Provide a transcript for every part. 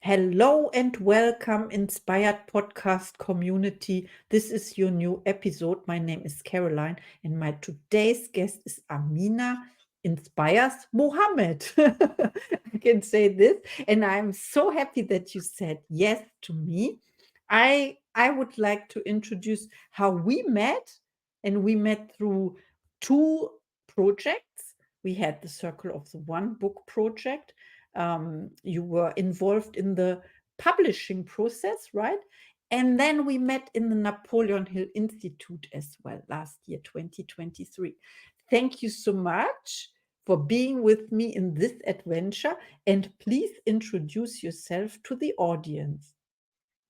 Hello and welcome, Inspired Podcast community. This is your new episode. My name is Caroline, and my today's guest is Amina Inspires Mohamed. I can say this, and I'm so happy that you said yes to me. I would like to introduce how we met, and we met through two projects. We had the Circle of the One book project. You were involved in the publishing process, right? And then we met in the Napoleon Hill Institute as well last year, 2023. Thank you so much for being with me in this adventure. And please introduce yourself to the audience.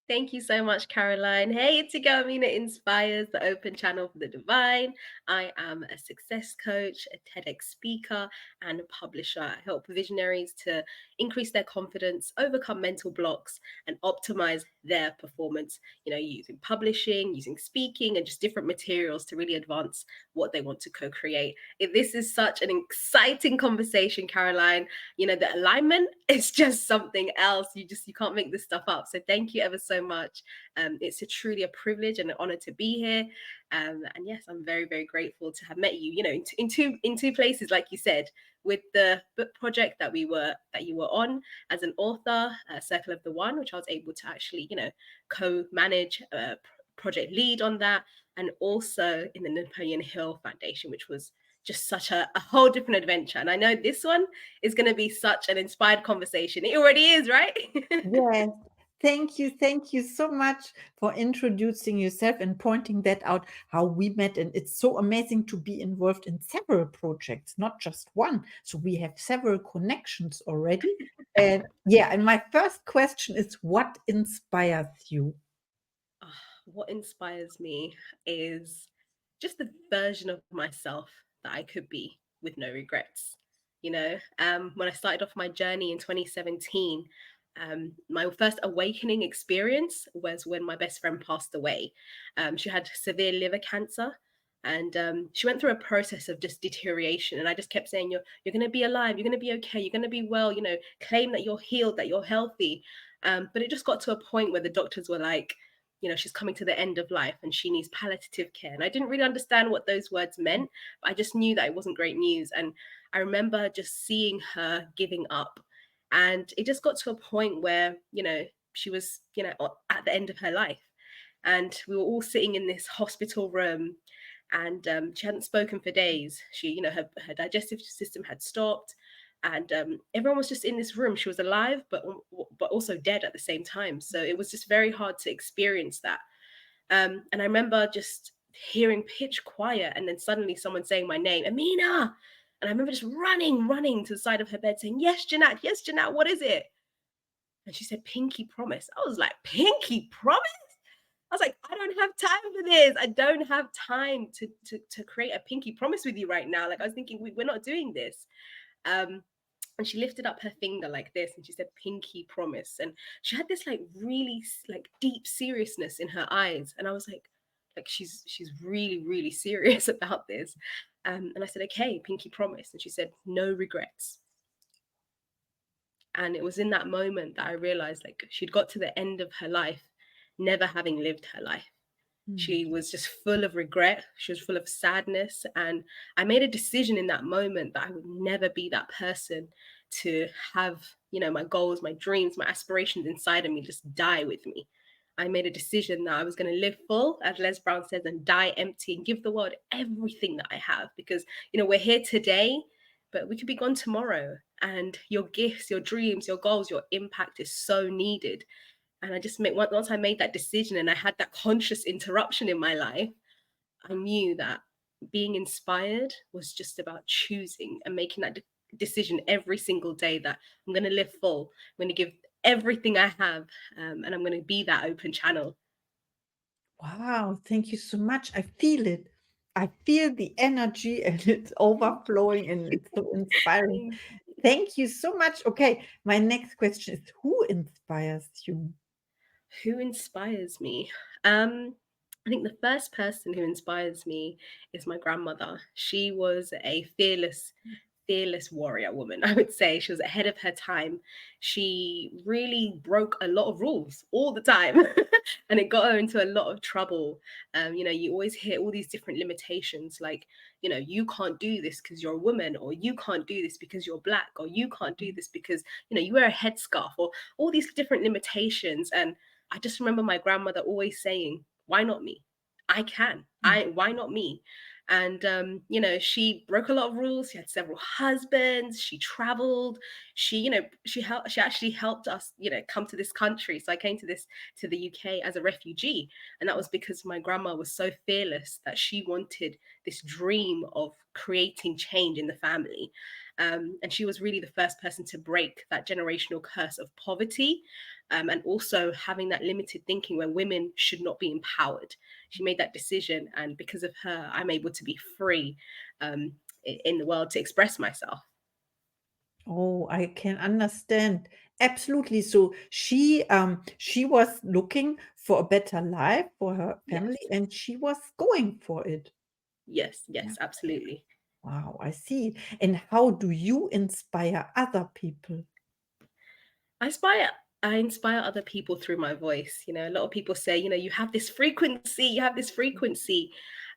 Thank you so much, Caroline. Hey, it's your girl, Amina Inspires, the open channel for the divine. I am a success coach, a TEDx speaker, and a publisher. I help visionaries to increase their confidence, overcome mental blocks, and optimize their performance, using publishing, using speaking, and just different materials to really advance what they want to co-create. This is such an exciting conversation, Caroline. The alignment is just something else. You can't make this stuff up. So thank you ever so much. It's truly a privilege and an honor to be here. And yes, I'm very, very grateful to have met you, in two places, like you said, with the book project that you were on as an author, Circle of the One, which I was able to actually, co-manage, project lead on that, and also in the Napoleon Hill Foundation, which was just such a whole different adventure. And I know this one is going to be such an inspired conversation. It already is, right? Yes. Thank you. Thank you so much for introducing yourself and pointing that out, how we met. And it's so amazing to be involved in several projects, not just one. So we have several connections already. And yeah, and my first question is, what inspires you? What inspires me is just the version of myself that I could be with no regrets. When I started off my journey in 2017, my first awakening experience was when my best friend passed away. She had severe liver cancer, and she went through a process of just deterioration. And I just kept saying, "You're going to be alive. You're going to be okay. You're going to be well. Claim that you're healed, that you're healthy." But it just got to a point where the doctors were like, she's coming to the end of life and she needs palliative care. And I didn't really understand what those words meant, but I just knew that it wasn't great news. And I remember just seeing her giving up. And it just got to a point where, she was, at the end of her life. And we were all sitting in this hospital room, and she hadn't spoken for days. Her digestive system had stopped, and everyone was just in this room. She was alive, but also dead at the same time. So it was just very hard to experience that. And I remember just hearing pitch quiet, and then suddenly someone saying my name, Amina. And I remember just running to the side of her bed saying, yes, Jeanette, what is it? And she said, Pinky Promise. I was like, Pinky Promise? I was like, I don't have time for this. I don't have time to create a pinky promise with you right now. Like, I was thinking, we're not doing this. And she lifted up her finger like this, and she said, Pinky Promise. And she had this like really like deep seriousness in her eyes. And I was like she's really, really serious about this. And I said, okay, Pinky Promise. And she said, no regrets. And it was in that moment that I realized like she'd got to the end of her life, never having lived her life. She was just full of regret. She was full of sadness. And I made a decision in that moment that I would never be that person to have, my goals, my dreams, my aspirations inside of me just die with me. I made a decision that I was going to live full, as Les Brown says, and die empty and give the world everything that I have. Because, we're here today, but we could be gone tomorrow. And your gifts, your dreams, your goals, your impact is so needed. And I just once I made that decision and I had that conscious interruption in my life, I knew that being inspired was just about choosing and making that decision every single day that I'm going to live full. I'm going to give everything I have, and I'm going to be that open channel. Wow, thank you so much. I feel it. I feel the energy and it's overflowing and it's so inspiring. Thank you so much. Okay, my next question is, who inspires you? Who inspires me? I think the first person who inspires me is my grandmother. She was a fearless fearless warrior woman. I would say she was ahead of her time. She really broke a lot of rules all the time, and it got her into a lot of trouble. You always hear all these different limitations, like, you can't do this because you're a woman, or you can't do this because you're black, or you can't do this because you wear a headscarf, or all these different limitations. And I just remember my grandmother always saying, "Why not me? I can. Why not me?" And she broke a lot of rules. She had several husbands. She traveled. She actually helped us, come to this country. So I came to the UK as a refugee, and that was because my grandma was so fearless that she wanted this dream of creating change in the family. And she was really the first person to break that generational curse of poverty, and also having that limited thinking where women should not be empowered. She made that decision, and because of her, I'm able to be free in the world to express myself. Oh, I can understand. Absolutely. So she was looking for a better life for her family, Yes, and she was going for it. yes, Yeah. yes, absolutely. Wow, I see. And how do you inspire other people? I inspire I inspire other people through my voice. A lot of people say, you have this frequency, you have this frequency.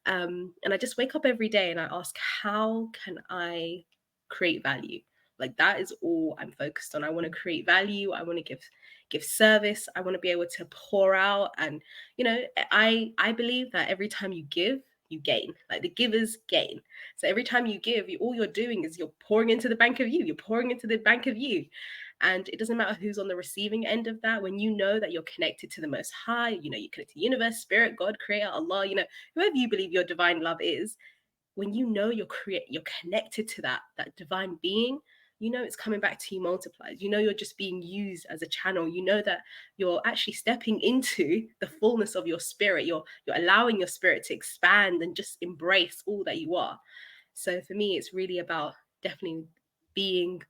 And I just wake up every day and I ask, how can I create value? Like, that is all I'm focused on. I want to create value. I want to give service. I want to be able to pour out. And I believe that every time you give, you gain. Like, the givers gain. So every time you give, all you're doing is you're pouring into the bank of you. You're pouring into the bank of you. And it doesn't matter who's on the receiving end of that. When you know that you're connected to the Most High, you connect to universe, spirit, God, creator, Allah, whoever you believe your divine love is. When you're connected to that divine being, it's coming back to you multiplied. You're just being used as a channel. That you're actually stepping into the fullness of your spirit. You're allowing your spirit to expand and just embrace all that you are. So for me, it's really about definitely being,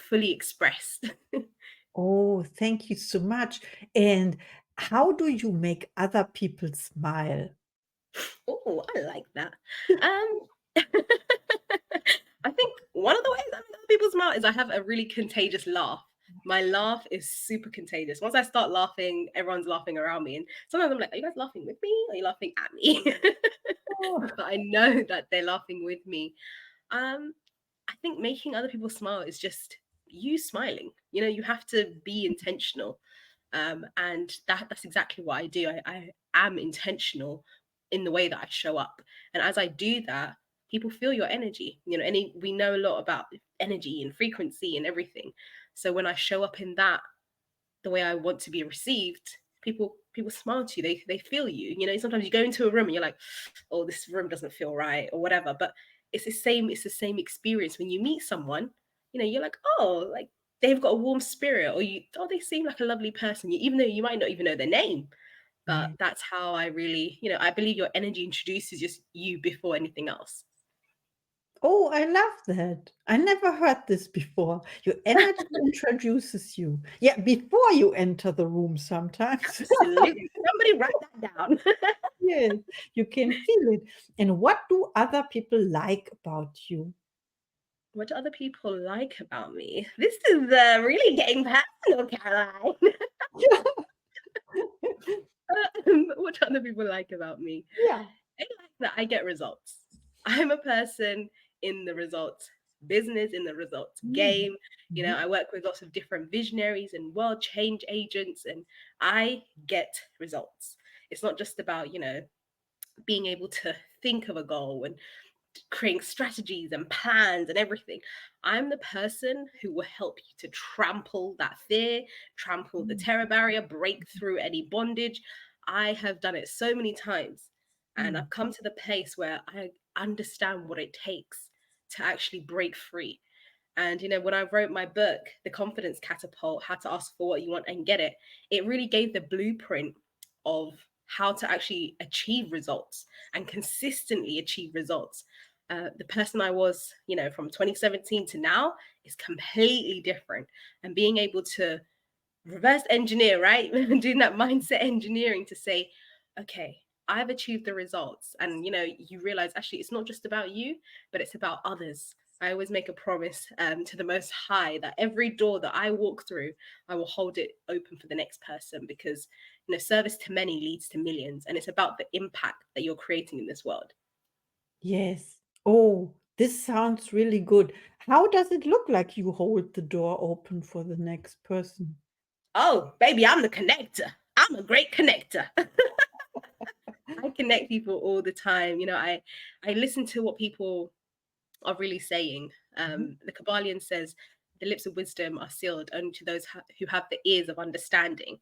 fully expressed. Oh, thank you so much. And how do you make other people smile? Oh, I like that. Um, I think one of the ways I make other people smile is I have a really contagious laugh. My laugh is super contagious. Once I start laughing, everyone's laughing around me. And sometimes I'm like, are you guys laughing with me? Or are you laughing at me? Oh, But I know that they're laughing with me. Um, I think making other people smile is just you smiling. You have to be intentional. And that's exactly what I do. I am intentional in the way that I show up. And as I do that, people feel your energy. We know a lot about energy and frequency and everything. So when I show up in that, the way I want to be received, people smile to you. They feel you. Sometimes you go into a room and you're like, oh, this room doesn't feel right or whatever. But it's the same experience when you meet someone. You're like, oh, like they've got a warm spirit, or they seem like a lovely person. Even though you might not even know their name. But yeah. that's how I really, I believe your energy introduces just you before anything else. Oh, I love that. I never heard this before. Your energy introduces you. Yeah, before you enter the room sometimes. Absolutely. Somebody write that down. Yes, you can feel it. And what do other people like about you? What do other people like about me? This is really getting personal, Caroline. What do other people like about me? Yeah. They like that I get results. I'm a person in the results business, in the results Mm, game. mhm, I work with lots of different visionaries and world change agents, and I get results. It's not just about, being able to think of a goal and creating strategies and plans and everything. I'm the person who will help you to trample that fear, trample the mm, terror barrier, break through any bondage. I have done it so many times, and mm, I've come to the place where I understand what it takes to actually break free. And when I wrote my book, The Confidence Catapult, How to Ask for What You Want and Get It, it really gave the blueprint of how to actually achieve results and consistently achieve results. The person I was, from 2017 to now is completely different. And being able to reverse engineer, right? Doing that mindset engineering to say, okay, I've achieved the results. And, you realize actually it's not just about you, but it's about others. I always make a promise to the Most High that every door that I walk through, I will hold it open for the next person, because service to many leads to millions, and it's about the impact that you're creating in this world. Yes. Oh, this sounds really good. How does it look like you hold the door open for the next person? Oh, baby, I'm the connector. I'm a great connector. I connect people all the time. I listen to what people are really saying. Mhm. The Kabbalion says the lips of wisdom are sealed only to those who have the ears of understanding.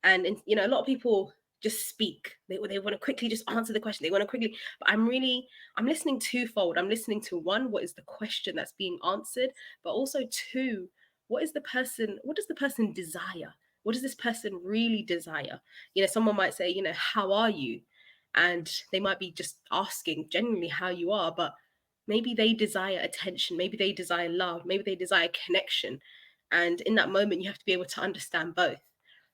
And a lot of people just speak. They want to quickly just answer the question. They want to quickly, but I'm listening twofold. I'm listening to, one, what is the question that's being answered, but also two, what does the person desire? What does this person really desire? Someone might say, how are you? And they might be just asking genuinely how you are, but maybe they desire attention, maybe they desire love, maybe they desire connection. And in that moment, you have to be able to understand both.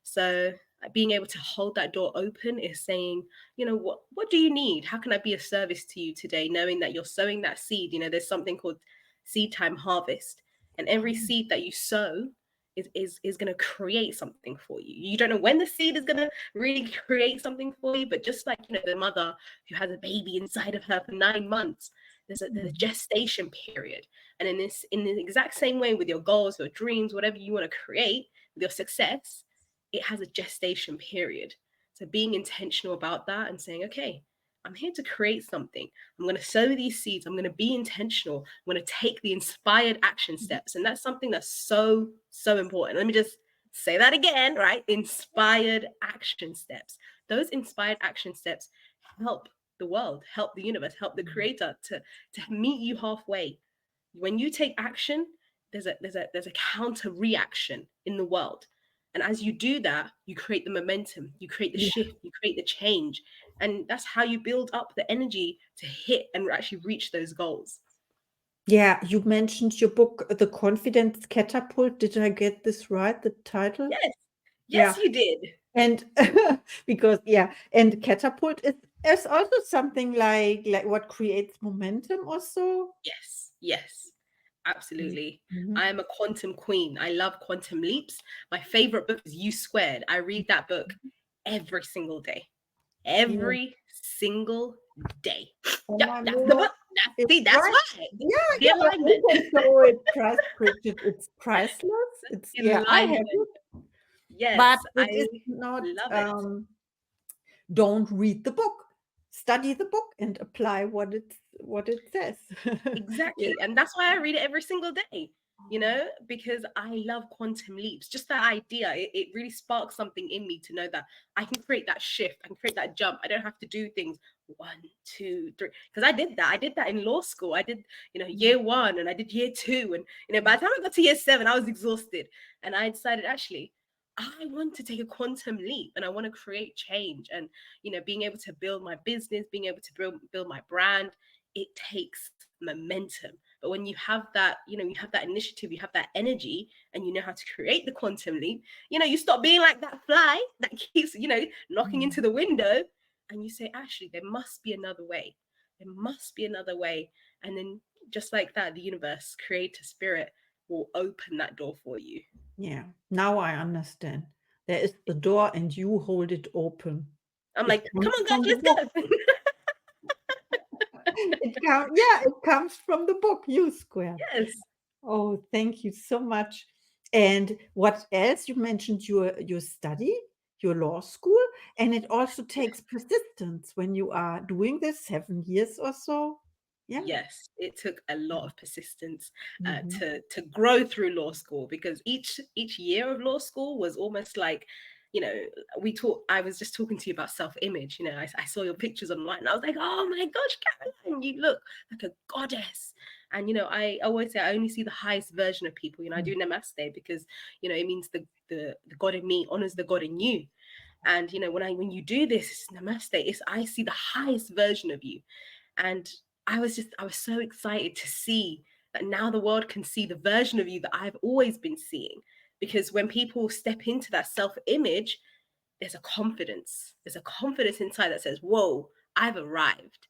So being able to hold that door open is saying, what do you need? How can I be of service to you today? Knowing that you're sowing that seed. There's something called seed time harvest, and every Oh, seed that you sow is going to create something for you. You don't know when the seed is going to really create something for you, but just like the mother who has a baby inside of her for 9 months, there's a mhm. gestation period. And in the exact same way with your goals, your dreams, whatever you want to create with your success, it has a gestation period. So being intentional about that and saying, okay, I'm here to create something. I'm going to sow these seeds. I'm going to be intentional. I'm going to take the inspired action steps. And that's something that's so, so important. Let me just say that again, right? Inspired action steps. Those inspired action steps help the world, help the universe, help the creator to meet you halfway. When you take action, there's a counter reaction in the world. And as you do that, you create the momentum, you create the Yeah. shift, you create the change. And that's how you build up the energy to hit and actually reach those goals. Yeah, you mentioned your book, The Confidence Catapult. Did I get this right, the title? Yes, yes, Yeah. you did. And because and catapult is also something like what creates momentum also. Yes, yes, Mm. absolutely. Mhm. I am a quantum queen. I love quantum leaps. My favorite book is You². I read that book every single day. Yeah. Every single day. Oh Yep, my that's the lord. book. It's That's right. why. This Yeah, is the yeah, you alignment. can show it price Bridget. It's priceless. It's The yeah, I have alignment. it, but Yes, I it is not love it. don't read the book. Study the book and apply what it says. Yeah. Exactly. And that's why I read it every single day, because I love quantum leaps. Just that idea, it really sparks something in me to know that I can create that shift, I can create that jump. I don't have to do things 1, 2, 3. Because I did that. I did that in law school. I did, year 1 and I did year 2. And, by the time I got to year 7, I was exhausted. And I decided, actually, I want to take a quantum leap and I want to create change. And, being able to build my business, being able to build my brand, it takes momentum. But when you have that, you have that initiative, you have that energy, and you know how to create the quantum leap, you stop being like that fly that keeps, knocking into the window, and you say, actually, there must be another way. There must be another way. And then just like that, the universe, creator, spirit will open that door for you. Yeah, now I understand. There is the door and you hold it open. I'm It like, come comes on, from the guys, book. let's go. It comes from the book, You². Yes. Oh, thank you so much. And what else? You mentioned your study, your law school, and it also takes persistence when you are doing this 7 years or so. Yeah. Yes, it took a lot of persistence Mhm. to grow through law school, because each year of law school was almost like, you know, I was just talking to you about self-image. I saw your pictures online. And I was like, oh my gosh, Caroline, you look like a goddess. And I always say I only see the highest version of people. I Mm. do namaste because it means the God in me honors the God in you. And when you do this namaste, I see the highest version of you. And I was so excited to see that now the world can see the version of you that I've always been seeing. Because when people step into that self-image, there's a confidence inside that says, whoa, I've arrived.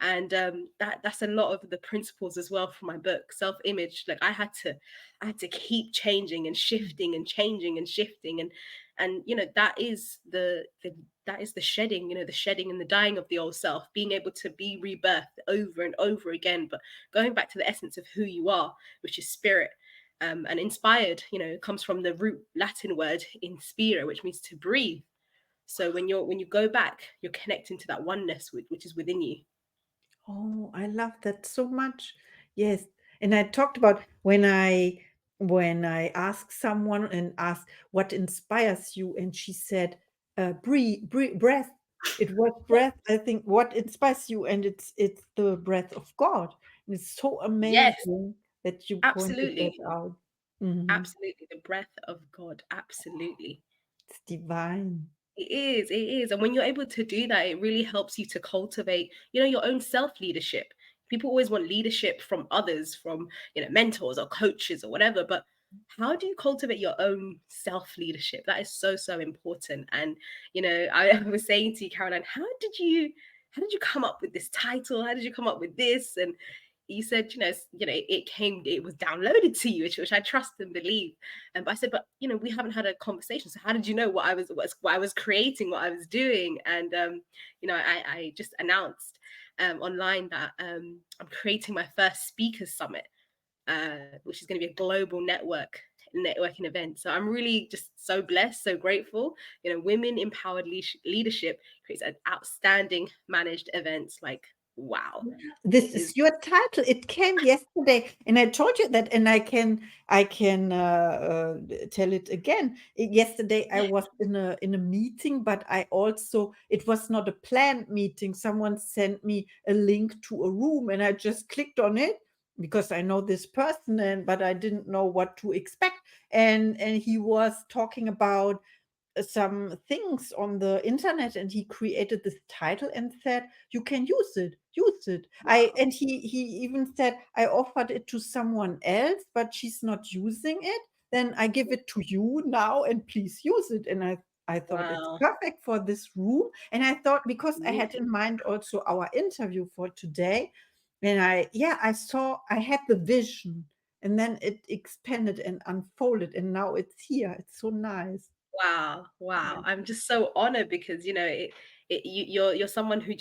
And that's a lot of the principles as well from my book, self-image. Like I had to keep changing and shifting and changing and shifting, and that is that is the shedding, the shedding and the dying of the old self, being able to be rebirthed over and over again, but going back to the essence of who you are, which is spirit. And inspired, comes from the root Latin word inspira, which means to breathe. So when you go back, you're connecting to that oneness which is within you. Oh, I love that so much. Yes. And I talked about when I asked someone and asked what inspires you, and she said, breath. It was breath. I think what inspires you, and it's the breath of God. And it's so Yes, amazing that you pointed that absolutely. out. Mhm. Absolutely. The breath of God. Absolutely. It's divine. It is. And when you're able to do that, it really helps you to cultivate, your own self-leadership. People always want leadership from others, from, mentors or coaches or whatever, but how do you cultivate your own self-leadership? That is so, so important. And, I was saying to you, Caroline, how did you come up with this title? How did you come up with this? And you said, it was downloaded to you, which I trust and believe. But I said, but we haven't had a conversation. So how did you know what I was creating, what I was doing? And I just announced online that I'm creating my first speakers summit, which is going to be a global networking event. So I'm really just so blessed, so grateful. Women empowered leadership creates an outstanding managed events. Like, wow, it This is. is your title. It came yesterday, and I told you that, and I can tell it again. Yesterday I was in a meeting, but I also it was not a planned meeting. Someone sent me a link to a room, and I just clicked on it because I know this person, and but I didn't know what to expect. And he was talking about some things on the internet, and he created this title and said you can use it. I Wow. and he even said I offered it to someone else, but she's not using it, then I give it to you now, and please use it. And I thought it's Wow. perfect for this room. And I thought, because I had Absolutely. in mind also our interview for today, and I saw, I had the vision, and then it expanded and unfolded, and now it's here. It's so nice. Wow, wow. I'm just so honored because you're someone who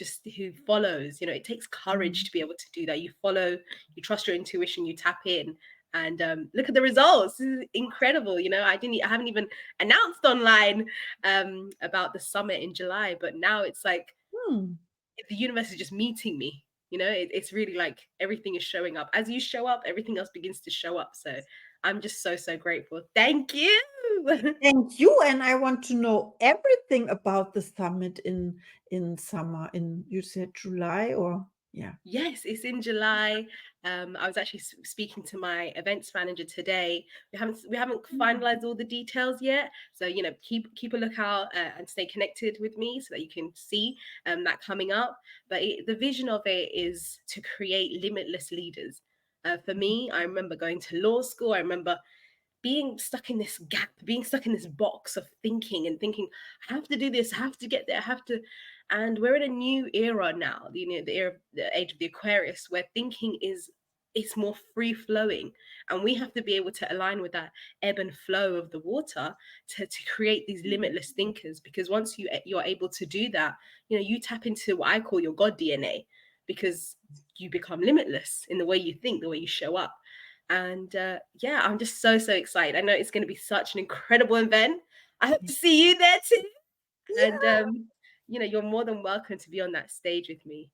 follows. It takes courage Mm. to be able to do that. You follow, you trust your intuition, you tap in, and look at the results. This is incredible. I haven't even announced online about the summit in July, but now it's like Hmm. the universe is just meeting me. It's really like everything is showing up. As you show up, everything else begins to show up. So I'm just so, so grateful. Thank you. Thank you, and I want to know everything about the summit in summer. In, you said July, or yeah. Yes, it's in July. I was actually speaking to my events manager today. We haven't Mm. finalized all the details yet, so keep a lookout and stay connected with me so that you can see that coming up. But the vision of it is to create limitless leaders. For me, I remember going to law school. I remember being stuck in this gap, being stuck in this box of thinking and thinking, I have to do this, I have to get there, I have to. And we're in a new era now, the era, the age of the Aquarius, where thinking is it's more free flowing, and we have to be able to align with that ebb and flow of the water to create these limitless thinkers. Because once you're able to do that, you tap into what I call your God DNA, because you become limitless in the way you think, the way you show up. And yeah, I'm just so, so excited. I know it's going to be such an incredible event. I hope to see you there too. And, you're more than welcome to be on that stage with me.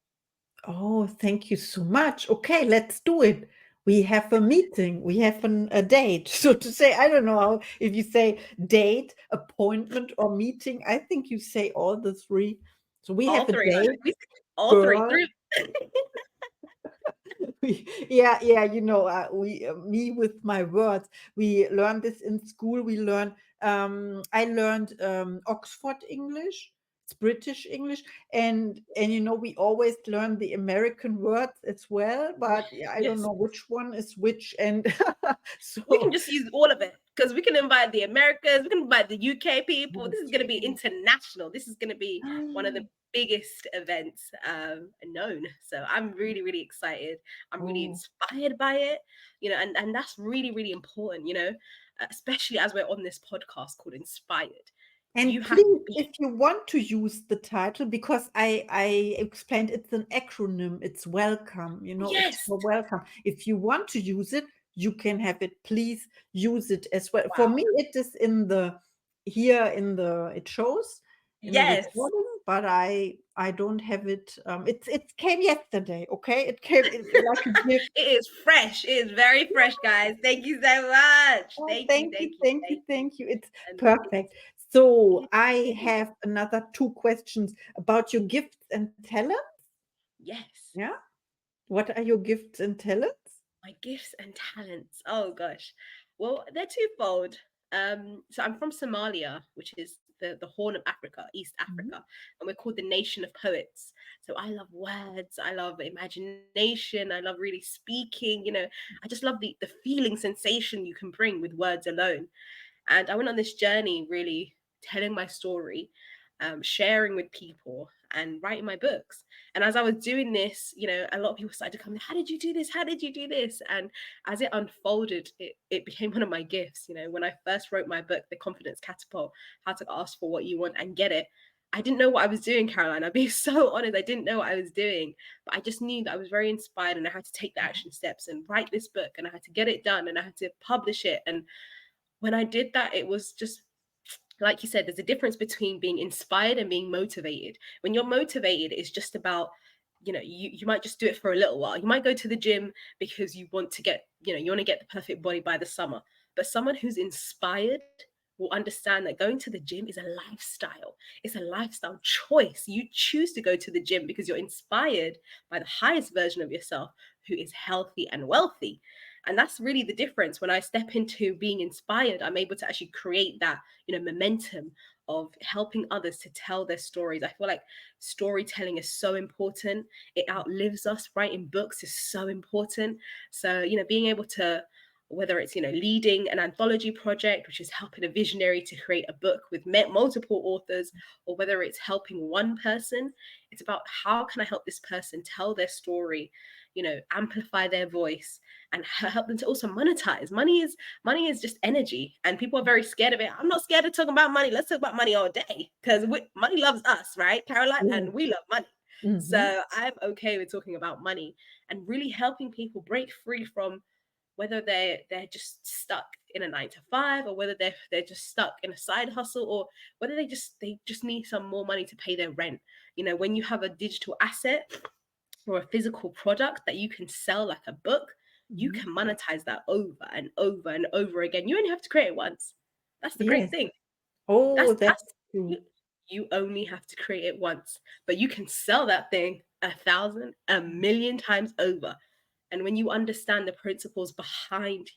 Oh, thank you so much. Okay, let's do it. We have a meeting. We have a date, so to say. I don't know how, if you say date, appointment, or meeting. I think you say all the three. So we All have a three, date, all three. girl. Group. Yeah, me with my words. We learned this in school. I learned Oxford English. It's British English, and we always learn the American words as well. But yeah, I don't Yes. know which one is which, and We can so just use all of it, because we can invite the Americans, we can invite the UK people. This is going to be Okay. international. This is going to be one of the biggest events known. So I'm really, really excited. I'm really Oh. inspired by it, and that's really, really important, especially as we're on this podcast called Inspired. You And have to please, be, if you want to use the title, because I explained it's an acronym, it's welcome, it's yes, for welcome. If you want to use it, you can have it. Please use it as well. For wow, me, it is it shows in the yes. recording, but I don't have it. It came yesterday, okay? It came like a gift. It is fresh. It is very fresh, guys. Thank you so much. Oh, Thank you, thank you, thank you, thank you, thank you. thank you. It's And perfect. it So is I amazing. have another two questions about your gifts and talent. Yes. Yeah. What are your gifts and talents? My gifts and talents. Oh gosh. Well, they're twofold. So I'm from Somalia, which is the Horn of Africa, East Mhm. Africa, and we're called the nation of poets. So I love words, I love imagination, I love really speaking, I just love the feeling sensation you can bring with words alone. And I went on this journey really telling my story, sharing with people, and writing my books. And as I was doing this, a lot of people started to come, how did you do this? How did you do this? And as it unfolded, it became one of my gifts. When I first wrote my book, The Confidence Catapult, How to Ask for What You Want and Get It, I didn't know what I was doing, Caroline. I'll be so honest. I didn't know what I was doing, but I just knew that I was very inspired and I had to take the action steps and write this book and I had to get it done and I had to publish it. And when I did that, it was just like you said, there's a difference between being inspired and being motivated. When you're motivated, it's just about, you might just do it for a little while. You might go to the gym because you want to get, you want to get the perfect body by the summer. But someone who's inspired will understand that going to the gym is a lifestyle. It's a lifestyle choice. You choose to go to the gym because you're inspired by the highest version of yourself who is healthy and wealthy. And that's really the difference. When I step into being inspired, I'm able to actually create that, momentum of helping others to tell their stories. I feel like storytelling is so important. It outlives us. Writing books is so important. So, being able to, whether it's, leading an anthology project, which is helping a visionary to create a book with multiple authors, or whether it's helping one person, it's about how can I help this person tell their story, amplify their voice and help them to also monetize. Money is just energy, and people are very scared of it. I'm not scared of talking about money. Let's talk about money all day because money loves us, right, Caroline? Yeah. And we love money. Mhm. So I'm okay with talking about money and really helping people break free from whether they're just stuck in a 9 to 5, or whether they're just stuck in a side hustle, or whether they just need some more money to pay their rent. When you have a digital asset or a physical product that you can sell like a book, you Mhm. can monetize that over and over and over again. You only have to create it once. That's the great Yes. thing. Oh, That's that's true. you only have to create it once, but you can sell that thing 1,000, a million times over. And when you understand the principles behind,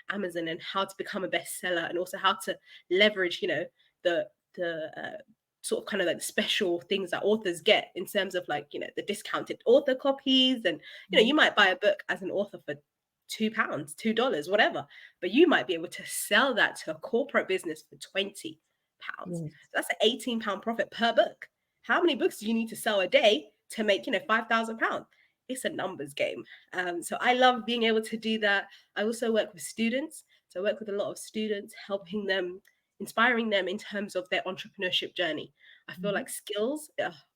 Amazon and how to become a bestseller, and also how to leverage, the sort of kind of like the special things that authors get in terms of like, the discounted author copies, and Mhm. you might buy a book as an author for £2, $2, whatever, but you might be able to sell that to a corporate business for £20. Yes. So that's an £18 profit per book. How many books do you need to sell a day to make, £5,000? It's a numbers game. So I love being able to do that. I also work with students. So I work with a lot of students, helping them, inspiring them in terms of their entrepreneurship journey. I feel Mhm. like skills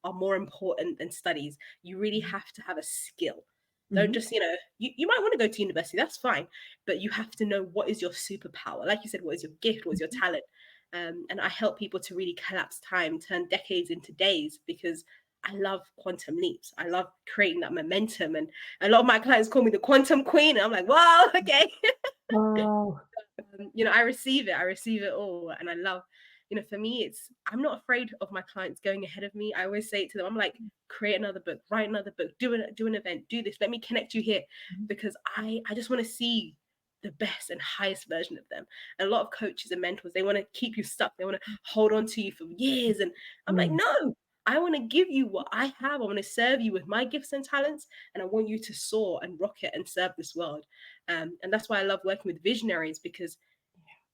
are more important than studies. You really Mhm. have to have a skill. Don't Mhm. just, you might want to go to university, that's fine, but you have to know what is your superpower. Like you said, what is your gift? What is your Mhm. talent? And I help people to really collapse time, turn decades into days, because I love quantum leaps. I love creating that momentum. And a lot of my clients call me the quantum queen. And I'm like, wow, okay. Oh, I receive it. I receive it all. And I love, for me, I'm not afraid of my clients going ahead of me. I always say it to them, I'm like, create another book, write another book, do an event, do this. Let me connect you here, mhm. because I just want to see the best and highest version of them. And a lot of coaches and mentors, they want to keep you stuck. They want to hold on to you for years. And I'm like, Yes. no, I want to give you what I have. I want to serve you with my gifts and talents. And I want you to soar and rocket and serve this world. And that's why I love working with visionaries, because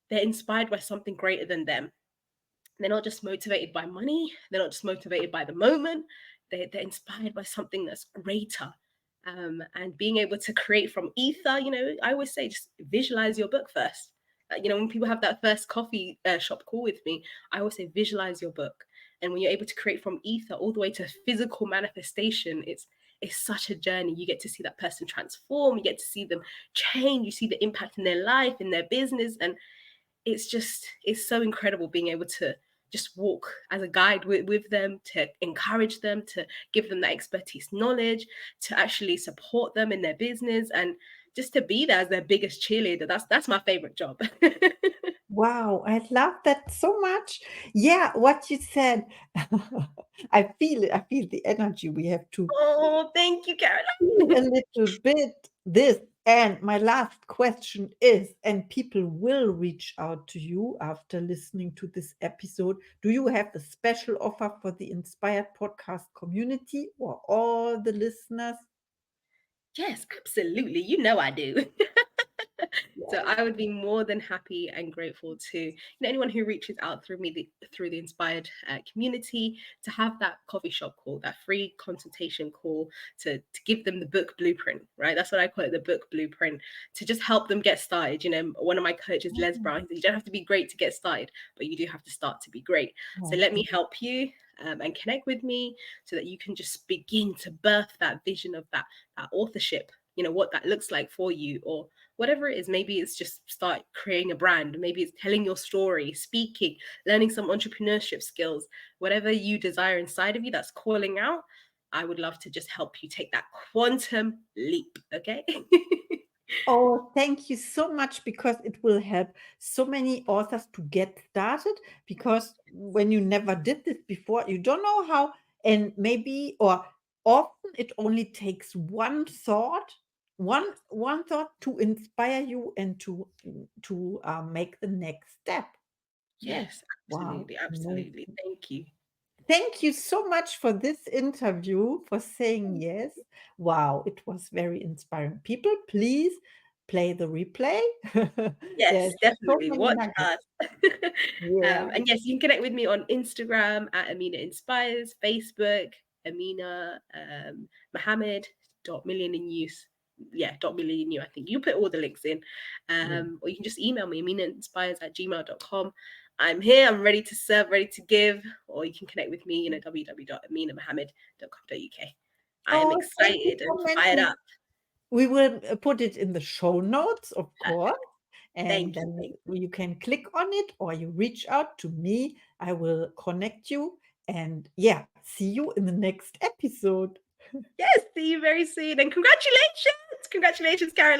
they're inspired by something greater than them. They're not just motivated by money. They're not just motivated by the moment. They're inspired by something that's greater. And being able to create from ether, I always say just visualize your book first. When people have that first coffee shop call with me, I always say visualize your book. And when you're able to create from ether all the way to physical manifestation, it's such a journey. You get to see that person transform. You get to see them change. You see the impact in their life, in their business, and it's so incredible being able to just walk as a guide with them, to encourage them, to give them that expertise knowledge, to actually support them in their business, and just to be there as their biggest cheerleader. That's my favorite job. Wow, I love that so much. Yeah, what you said. I feel it. I feel the energy. We have to Oh, thank you, Caroline. feel a little bit this. And my last question is, and people will reach out to you after listening to this episode. Do you have a special offer for the Inspired Podcast community or all the listeners? Yes, absolutely. You know I do. So Yes. I would be more than happy and grateful to anyone who reaches out through the Inspired community, to have that coffee shop call, that free consultation call, to give them the book blueprint. Right, that's what I call it, the book blueprint, to just help them get started. One of my coaches, Les Brown, you don't have to be great to get started, but you do have to start to be great. So Oh, let me help you. And connect with me so that you can just begin to birth that vision of that authorship, what that looks like for you, or whatever it is. Maybe it's just start creating a brand. Maybe it's telling your story, speaking, learning some entrepreneurship skills, whatever you desire inside of you that's calling out. I would love to just help you take that quantum leap. Okay. Oh, thank you so much, because it will help so many authors to get started. Because when you never did this before, you don't know how, and maybe or often it only takes one thought to inspire you and to make the next step. Yes. Yes, Wow. absolutely. Absolutely. Amazing. Thank you. Thank you so much for this interview, for saying yes. Wow, it was very inspiring. People, please play the replay. Yes, There's so definitely. many Watch nuggets. us. Yeah. And yes, you can connect with me on Instagram at Amina Inspires, Facebook, Amina Mohamed .million in use. Yeah, .million in you. I think you put all the links in. Yeah. Or you can just email me, aminainspires@gmail.com. I'm here, I'm ready to serve, ready to give. Or you can connect with me, www.aminamohamed.com.uk. I am Oh, thank you excited and for fired mentioning. up. We will put it in the show notes, of course, Perfect. and Thank you. then Thank you. you can click on it or you reach out to me. I will connect you. And yeah, see you in the next episode. Yes, see you very soon. And congratulations. Congratulations, Caroline.